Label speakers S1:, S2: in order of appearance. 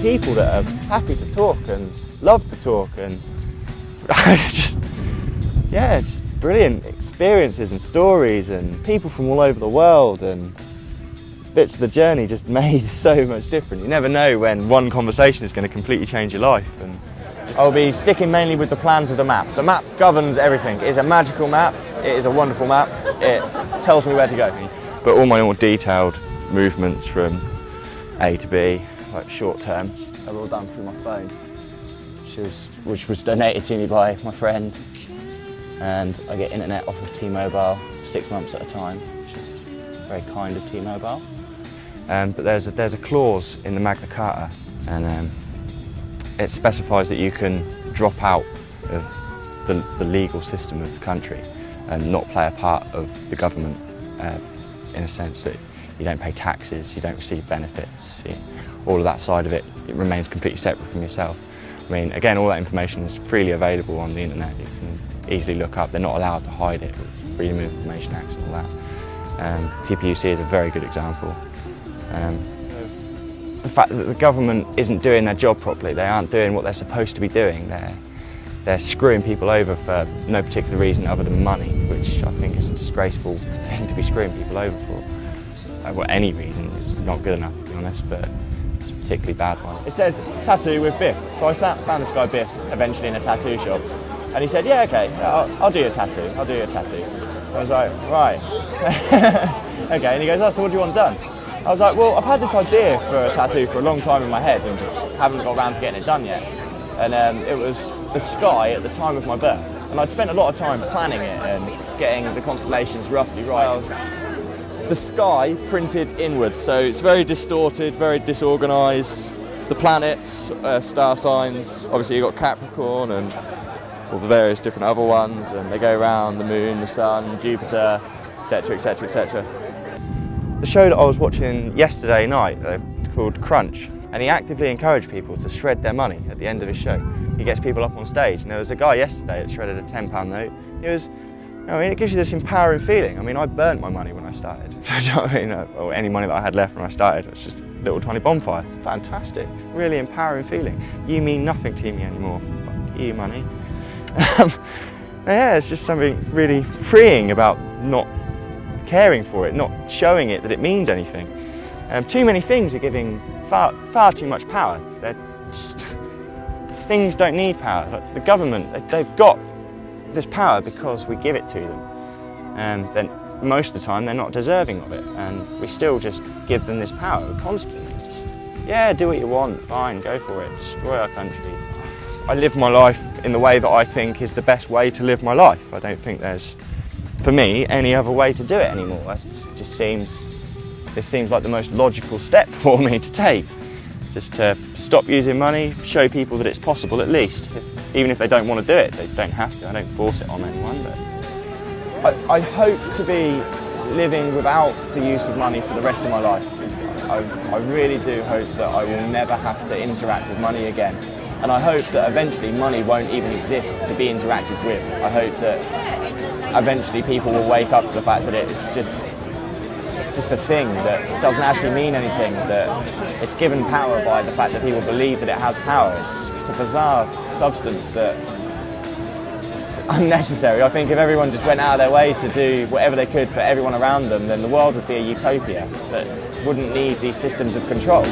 S1: people that are happy to talk and love to talk, and just brilliant experiences and stories and people from all over the world, and bits of the journey just made so much different. You never know when one conversation is going to completely change your life. And I'll be sticking mainly with the plans of the map. The map governs everything. It is a magical map. It is a wonderful map. It tells me where to go. But all my more detailed movements from A to B, like short term, are all done through my phone, which was donated to me by my friend. And I get internet off of T-Mobile 6 months at a time, which is very kind of T-Mobile. But there's a clause in the Magna Carta, and it specifies that you can drop out of the legal system of the country and not play a part of the government, in a sense that you don't pay taxes, you don't receive benefits, all of that side of it remains completely separate from yourself. I mean, again, all that information is freely available on the internet. You can easily look up. They're not allowed to hide it with Freedom of Information Acts and all that. TPUC is a very good example. The fact that the government isn't doing their job properly, they aren't doing what they're supposed to be doing. They're screwing people over for no particular reason other than money, which I think is a disgraceful thing to be screwing people over for. Well, any reason is not good enough, to be honest, but it's a particularly bad one. It says tattoo with Biff, so I found this guy Biff eventually in a tattoo shop, and he said, yeah, okay, I'll do your tattoo, I'll do your tattoo. I was like, right. Okay, and he goes, oh, so what do you want done? I was like, well, I've had this idea for a tattoo for a long time in my head and just haven't got around to getting it done yet. And it was the sky at the time of my birth. And I'd spent a lot of time planning it and getting the constellations roughly right. The sky printed inwards, so it's very distorted, very disorganised. The planets, star signs, obviously you've got Capricorn and all the various different other ones, and they go around the moon, the sun, Jupiter, etc, etc, etc. The show that I was watching yesterday night, called Crunch, and he actively encouraged people to shred their money at the end of his show. He gets people up on stage, and there was a guy yesterday that shredded a £10 note. It gives you this empowering feeling. I mean, I burnt my money when I started. Or any money that I had left when I started, it was just a little tiny bonfire. Fantastic, really empowering feeling. You mean nothing to me anymore, fuck you, money. Yeah, it's just something really freeing about not caring for it, not showing it that it means anything. Too many things are giving far too much power. Things don't need power. Like the government, they've got this power because we give it to them. And then most of the time they're not deserving of it, and we still just give them this power constantly. Just, yeah, do what you want, fine, go for it, destroy our country. I live my life in the way that I think is the best way to live my life. I don't think there's, for me, any other way to do it anymore. This seems like the most logical step for me to take. Just to stop using money, show people that it's possible at least. Even if they don't want to do it, they don't have to. I don't force it on anyone. But I hope to be living without the use of money for the rest of my life. I really do hope that I will never have to interact with money again. And I hope that eventually money won't even exist to be interacted with. I hope that eventually people will wake up to the fact that it's just a thing that doesn't actually mean anything, that it's given power by the fact that people believe that it has power. It's a bizarre substance that is unnecessary. I think if everyone just went out of their way to do whatever they could for everyone around them, then the world would be a utopia that wouldn't need these systems of control.